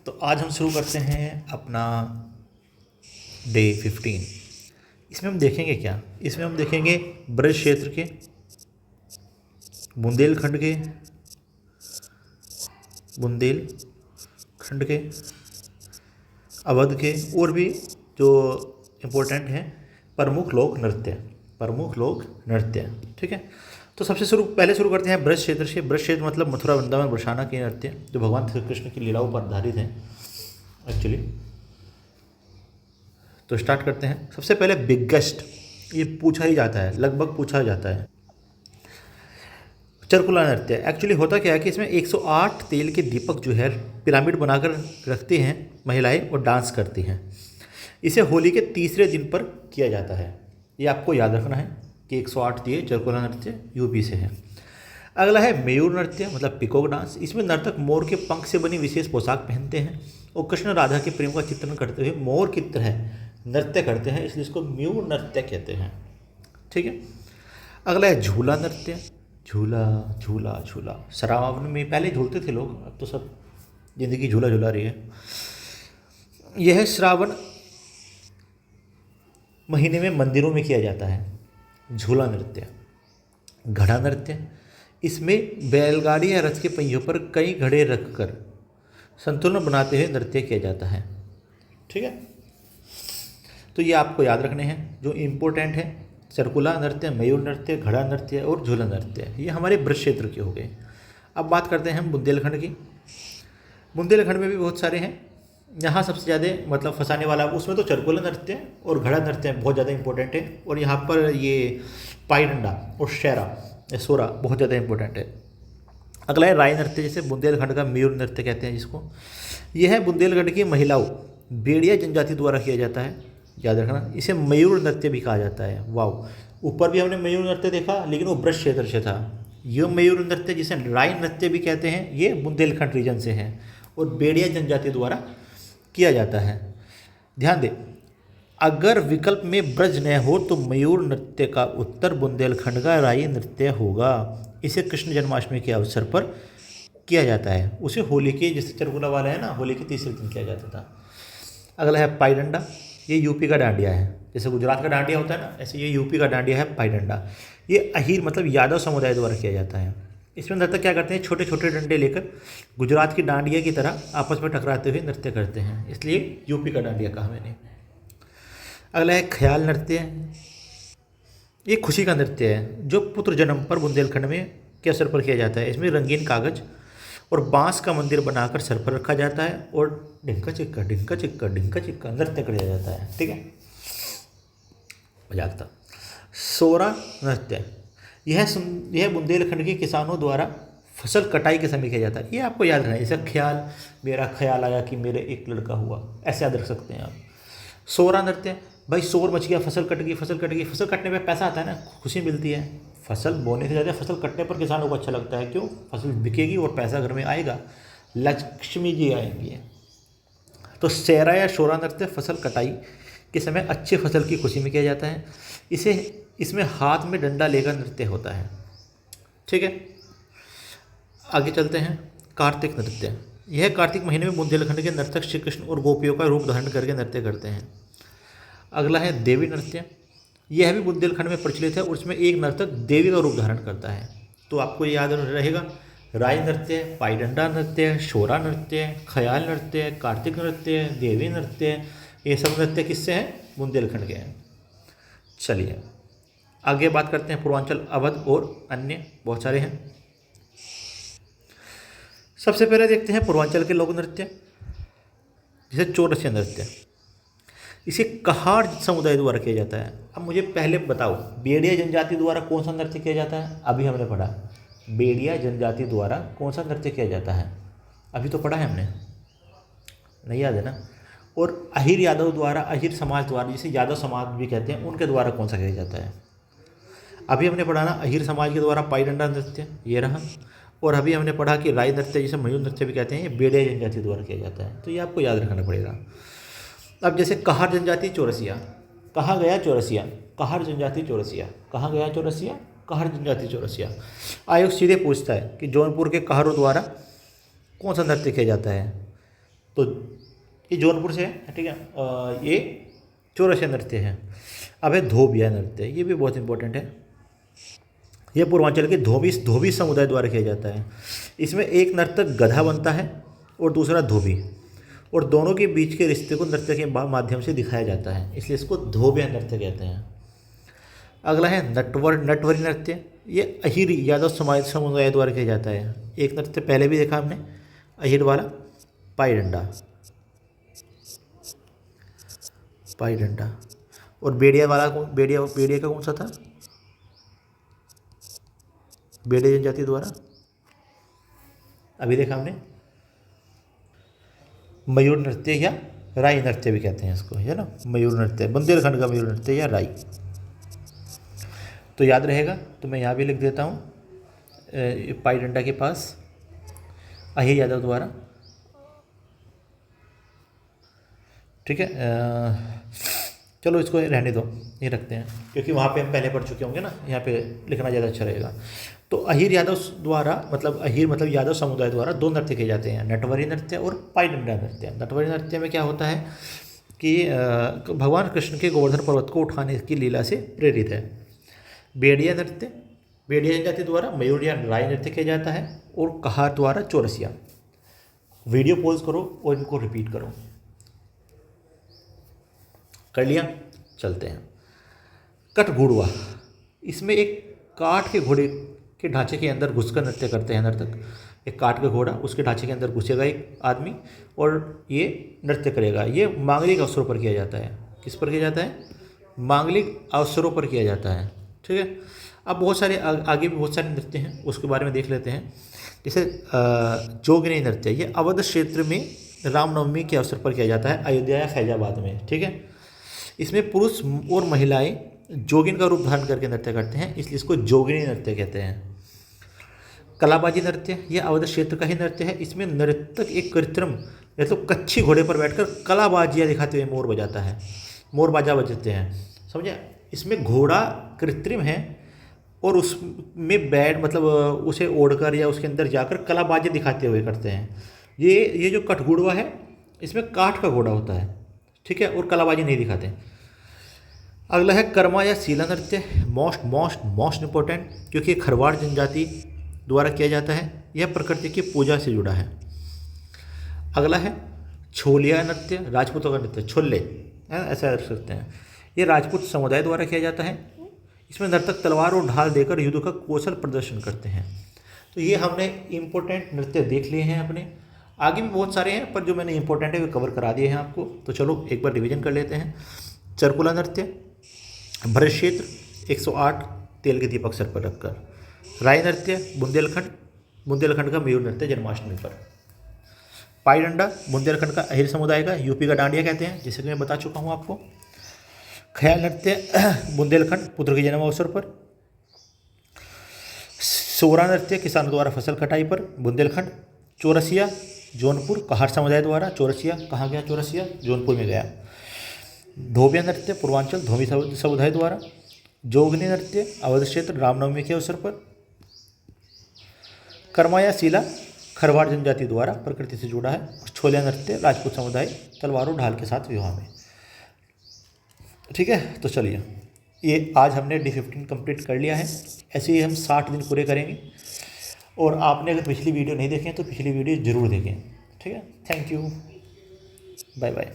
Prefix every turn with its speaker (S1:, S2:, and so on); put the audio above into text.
S1: तो आज हम शुरू करते हैं अपना डे 15। इसमें हम देखेंगे क्या? इसमें हम देखेंगे ब्रज क्षेत्र के, बुंदेलखंड के, अवध के और भी जो इम्पोर्टेंट हैं प्रमुख लोक नृत्य। ठीक है, तो पहले शुरू करते हैं ब्रज क्षेत्र से। ब्रज क्षेत्र मतलब मथुरा, वृंदावन, बरसाना के नृत्य जो भगवान श्री कृष्ण की लीलाओं पर आधारित हैं एक्चुअली। तो स्टार्ट करते हैं। सबसे पहले बिगेस्ट, ये पूछा ही जाता है, लगभग पूछा जाता है, चरकुला नृत्य। एक्चुअली होता क्या है कि इसमें 108 तेल के दीपक जो है पिरामिड बनाकर रखती हैं महिलाएं और डांस करती हैं। इसे होली के तीसरे दिन पर किया जाता है। ये आपको याद रखना है कि 108 दिए चरकुला नृत्य यूपी से है। अगला है मयूर नृत्य मतलब पिकॉक डांस। इसमें नर्तक मोर के पंख से बनी विशेष पोशाक पहनते हैं और कृष्ण राधा के प्रेम का चित्रण करते हुए मोर की तरह नृत्य करते हैं, इसलिए इसको मयूर नृत्य कहते हैं। ठीक है, अगला है झूला नृत्य। झूला झूला झूला, श्रावण में पहले झूलते थे लोग, अब तो सब जिंदगी झूला झूला रही है। यह है श्रावण महीने में मंदिरों में किया जाता है झूला नृत्य। घड़ा नृत्य, इसमें बैलगाड़ी या रथ के पहियों पर कई घड़े रखकर संतुलन बनाते हुए नृत्य किया जाता है। ठीक है, तो ये आपको याद रखने हैं जो इम्पोर्टेंट है। चरकुला नृत्य, मयूर नृत्य, घड़ा नृत्य और झूला नृत्य, ये हमारे ब्रज क्षेत्र के हो गए। अब बात करते हैं हम बुंदेलखंड की। बुंदेलखंड में भी बहुत सारे हैं। यहाँ सबसे ज़्यादा मतलब फंसाने वाला उसमें तो चरकुला नृत्य और घड़ा नृत्य बहुत ज़्यादा इंपॉर्टेंट है, और यहाँ पर ये पाई डंडा और सोरा बहुत ज़्यादा इंपॉर्टेंट है। अगला है राय नृत्य, जैसे बुंदेलखंड का मयूर नृत्य कहते हैं जिसको। यह है बुंदेलखंड की महिलाओं बेड़िया जनजाति द्वारा किया जाता है, याद रखना। इसे मयूर नृत्य भी कहा जाता है। वाव, ऊपर भी हमने मयूर नृत्य देखा लेकिन वो ब्रज क्षेत्र से था। यह मयूर नृत्य जिसे राय नृत्य भी कहते हैं, ये बुंदेलखंड रीजन से है और बेड़िया जनजाति द्वारा किया जाता है। ध्यान दें, अगर विकल्प में ब्रज न हो तो मयूर नृत्य का उत्तर बुंदेलखंड का राई नृत्य होगा। इसे कृष्ण जन्माष्टमी के अवसर पर किया जाता है। उसे होली के, जैसे चरकुला वाला है ना, होली के तीसरे दिन किया जाता था। अगला है पाई डंडा। ये यूपी का डांडिया है, जैसे गुजरात का डांडिया होता है ना, ऐसे ये यूपी का डांडिया है पाई डंडा। ये अहीर मतलब यादव समुदाय द्वारा किया जाता है। इसमें नर्तक क्या करते हैं, छोटे छोटे डंडे लेकर गुजरात की डांडिया की तरह आपस में टकराते हुए नृत्य करते हैं, इसलिए यूपी का डांडिया कहा मैंने। अगला है ख्याल नृत्य। ये खुशी का नृत्य है जो पुत्र जन्म पर बुंदेलखंड में के अवसर पर किया जाता है। इसमें रंगीन कागज और बांस का मंदिर बनाकर सर पर रखा जाता है और ढिंका चिक्का ढिंका चिक्का ढिंका चिक्का नृत्य किया जाता है। ठीक है, मजाक था। सोरा नृत्य, यह बुंदेलखंड के किसानों द्वारा फसल कटाई के समय किया जाता है। ये आपको याद रखना है। जैसे ख्याल, मेरा ख्याल आया कि मेरे एक लड़का हुआ, ऐसे याद रख सकते हैं आप। सोरा नृत्य, भाई शोर मच गया, फसल कट गई, फसल कट गई। फसल कटने पे पैसा आता है ना, खुशी मिलती है। फसल बोने से ज़्यादा फसल कटने पर किसानों को अच्छा लगता है। क्यों? फसल बिकेगी और पैसा घर में आएगा, लक्ष्मी जी आएंगी। तो सेरा या शोरा नृत्य फसल कटाई के समय अच्छे फसल की खुशी में किया जाता है। इसमें हाथ में डंडा लेकर नृत्य होता है। ठीक है, आगे चलते हैं। कार्तिक नृत्य, यह कार्तिक महीने में बुंदेलखंड के नर्तक श्री कृष्ण और गोपियों का रूप धारण करके नृत्य करते हैं। अगला है देवी नृत्य। यह भी बुंदेलखंड में प्रचलित है और उसमें एक नर्तक देवी का रूप धारण करता है। तो आपको ये याद रहेगा, राय नृत्य, पाई डंडा नृत्य, शोरा नृत्य, ख्याल नृत्य, कार्तिक नृत्य, देवी नृत्य, ये सब नृत्य किससे हैं? बुंदेलखंड के हैं। चलिए आगे बात करते हैं पूर्वांचल, अवध और अन्य बहुत सारे हैं। सबसे पहले देखते हैं पूर्वांचल के लोक नृत्य, जैसे चौरसिया नृत्य। इसे कहार समुदाय द्वारा किया जाता है। अब मुझे पहले बताओ, बेड़िया जनजाति द्वारा कौन सा नृत्य किया जाता है? अभी हमने पढ़ा बेड़िया जनजाति द्वारा कौन सा नृत्य किया जाता है, अभी तो पढ़ा है हमने, नहीं याद है ना? और अहीर यादव द्वारा, अहीर समाज द्वारा, जिसे यादव समाज भी कहते हैं, उनके द्वारा कौन सा किया जाता है? अभी हमने पढ़ा ना, अहीर समाज के द्वारा पाई डंडा नृत्य, ये रहा। और अभी हमने पढ़ा कि राय नृत्य, जिसे मयूर नृत्य भी कहते हैं, ये बेड़िया जनजाति द्वारा किया जाता है। तो ये आपको याद रखना पड़ेगा। अब जैसे कहार जनजाति चौरसिया, कहाँ गया चौरसिया, कहार जनजाति चौरसिया, कहाँ गया चौरसिया, कहार जनजाति चौरसिया। आयोग सीधे पूछता है कि जौनपुर के कहारों द्वारा कौन सा नृत्य किया जाता है? तो ये जौनपुर से है, ठीक है। ये चौरसिया नृत्य है। अब है धोबिया नृत्य, ये भी बहुत इंपॉर्टेंट है। यह पूर्वांचल के धोबी समुदाय द्वारा किया जाता है। इसमें एक नर्तक गधा बनता है और दूसरा धोबी, और दोनों के बीच के रिश्ते को नृत्य के माध्यम से दिखाया जाता है, इसलिए इसको धोबिया नृत्य कहते हैं। अगला है नटवरी नृत्य। ये अहीर यादव समुदाय द्वारा किया जाता है। एक नृत्य पहले भी देखा हमने, अहीर वाला, पाई डंडा। और बेड़िया वाला बेड़िया का कौन सा था? बेड़िया जनजाति द्वारा अभी देखा हमने। मयूर नृत्य या राई नृत्य भी कहते हैं इसको, है ना। मयूर नृत्य, बुंदेलखंड का मयूर नृत्य या राई। तो याद रहेगा, तो मैं यहाँ भी लिख देता हूँ, पाई डंडा के पास अहीर यादव द्वारा, ठीक है। चलो इसको रहने दो, ये रखते हैं, क्योंकि वहाँ पे हम पहले पढ़ चुके होंगे ना, यहाँ पे लिखना ज़्यादा अच्छा रहेगा। तो अहीर यादव द्वारा अहीर मतलब यादव समुदाय द्वारा दो नृत्य किए जाते हैं, नटवरी नृत्य और पाई डंडा नृत्य। नटवरी नृत्य में क्या होता है कि भगवान कृष्ण के गोवर्धन पर्वत को उठाने की लीला से प्रेरित है। बेड़िया नृत्य, बेड़िया जनजाति द्वारा मयूर या राई नृत्य किया जाता है, और कहार द्वारा चौरसिया। वीडियो पॉज करो और इनको रिपीट करो। कर लिया, चलते हैं। कटघुड़वा, इसमें एक काठ के घोड़े के ढांचे के अंदर घुसकर नृत्य करते हैं नर्तक। एक काठ का घोड़ा, उसके ढांचे के अंदर घुसेगा एक आदमी और ये नृत्य करेगा। ये मांगलिक अवसरों पर किया जाता है। किस पर किया जाता है? मांगलिक अवसरों पर किया जाता है, ठीक है। अब बहुत सारे आगे भी बहुत सारे नृत्य हैं, उसके बारे में देख लेते हैं। जैसे जोगनी नृत्य, ये अवध क्षेत्र में रामनवमी के अवसर पर किया जाता है, अयोध्या या फैजाबाद में, ठीक है। इसमें पुरुष और महिलाएं जोगिन का रूप धारण करके नृत्य करते हैं, इसलिए इसको जोगिनी नृत्य कहते हैं। कलाबाजी नृत्य, यह अवध क्षेत्र का ही नृत्य है। इसमें नर्तक एक कृत्रिम मतलब कच्ची घोड़े पर बैठकर कलाबाजियाँ दिखाते हुए मोर बजाता है, मोर बाजा बजाते हैं, समझे। इसमें घोड़ा कृत्रिम है और उसमें बैठ मतलब उसे ओढ़कर या उसके अंदर जाकर कलाबाजी दिखाते हुए करते हैं। ये जो कटघुड़वा है, इसमें काठ का घोड़ा होता है, ठीक है, और कलाबाजी नहीं दिखाते। अगला है कर्मा या सीला नृत्य, मोस्ट इम्पोर्टेंट, क्योंकि खरवाड़ जनजाति द्वारा किया जाता है। यह प्रकृति की पूजा से जुड़ा है। अगला है छोलिया नृत्य, राजपूतों का नृत्य, छोले ऐसा रख सकते हैं। ये राजपूत समुदाय द्वारा किया जाता है। इसमें नर्तक तलवार और ढाल देकर युद्ध का कौशल प्रदर्शन करते हैं। तो ये हमने इम्पोर्टेंट नृत्य देख लिए हैं अपने। आगे भी बहुत सारे हैं, पर जो मैंने इंपॉर्टेंट है वो कवर करा दिए हैं आपको। तो चलो एक बार रिवीजन कर लेते हैं। चरकुला नृत्य, भरत क्षेत्र 108 तेल के दीपक सर पर रखकर। राय नृत्य बुंदेलखंड का मयूर नृत्य जन्माष्टमी पर। पाई डंडा बुंदेलखंड का अहिर समुदाय का, यूपी का डांडिया कहते हैं, जैसे कि मैं बता चुका हूँ आपको। ख्याल नृत्य बुंदेलखंड पुत्र के जन्म अवसर पर। सोरा नृत्य किसानों द्वारा फसल कटाई पर, बुंदेलखंड। चौरसिया जौनपुर कहार समुदाय द्वारा। चौरसिया कहाँ गया? चौरसिया जौनपुर में गया। धोबिया नृत्य पूर्वांचल धोबी समुदाय द्वारा। जोगनी नृत्य अवध क्षेत्र रामनवमी के अवसर पर। कर्मा या सीला खरवाड़ जनजाति द्वारा प्रकृति से जुड़ा है। छोलिया नृत्य राजपूत समुदाय तलवारों ढाल के साथ विवाह में, ठीक है। तो चलिए, ये आज हमने D15 कंप्लीट कर लिया है। ऐसे ही हम 60 दिन पूरे करेंगे। और आपने अगर पिछली वीडियो नहीं देखें तो पिछली वीडियो ज़रूर देखें, ठीक है। Thank you, bye bye.